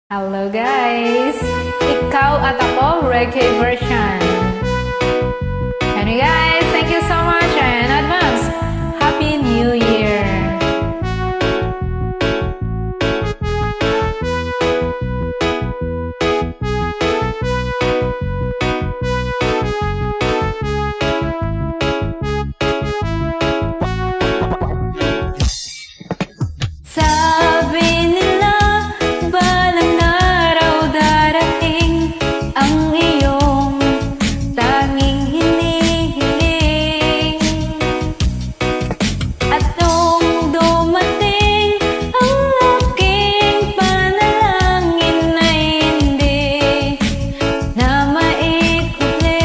Hello guys! Ikaw at ako, reggae version. And guys, thank you so much in advance. Happy New Year! Sabi nila balang araw darating ang iyong tanging hinihiling. At nung dumating ang aking panalangin ay hindi na maikutling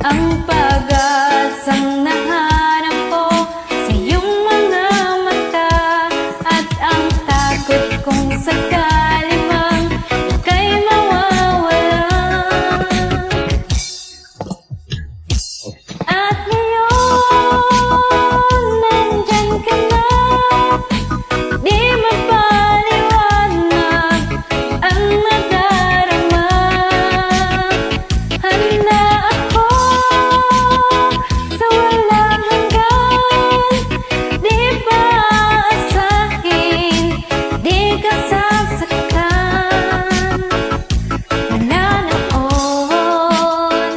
ang pag-asang nahanap ko sa iyong mga mata at ang takot kong sakali mang ika'y mawawala. At ngayon, nandyan ka na, di mapaliwanag ang nadarama. Handa ako sa walang hanggan, di pa aasahin, di ka sasaktan. Mula noon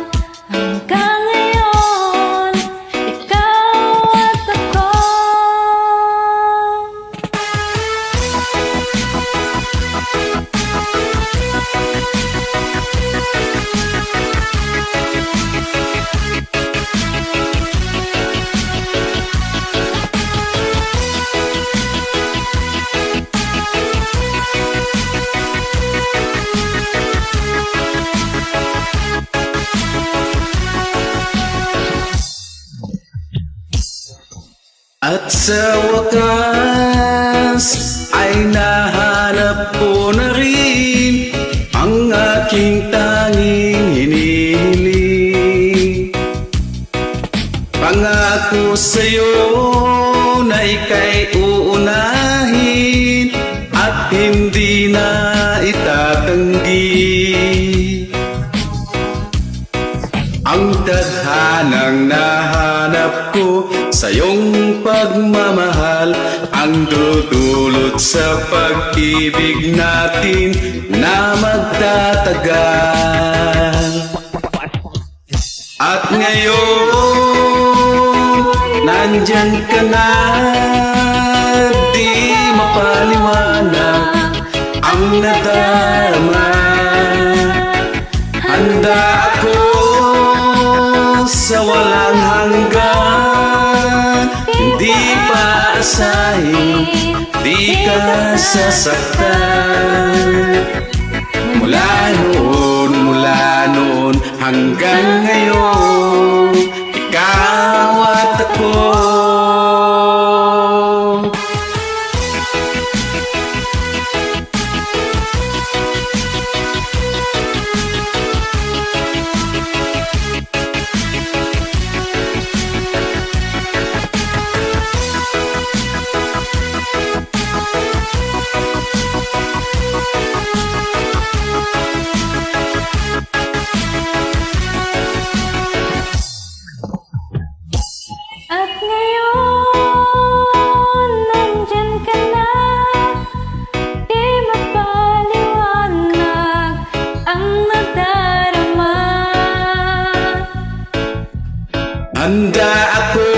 hanggang ngayon, ikaw at ako. At sa wakas ay nahanap ko na rin ang aking tanging hinihiling. Pangako sa'yo na ika'y uunahin at hindi na itatanggi ang tadhanang nahanap ko sa iyong pagmamahal, ang dudulot sa pag-ibig natin na magtatagal. At ngayon, nandyan ka na, di mapaliwanag ang nadarama. Handa ako sa walang hanggan, hindi pa aasahin, di ka sasaktan. Mula noon hanggang ngayon, ikaw at ako. At ngayon, nandyan ka na, di mapaliwanag ang nadarama. Handa ako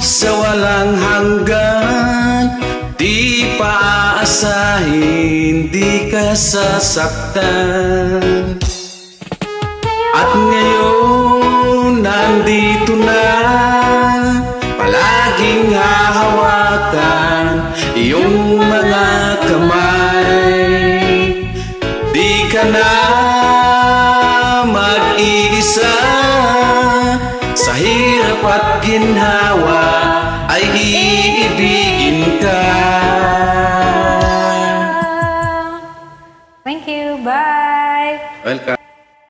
sa walang hanggan, di pa aasahin, di ka sasaktan. At ngayon, nandito na, palaging hahawakan iyong mga kamay. Di ka na mag-iisa sa hirap at ginhawa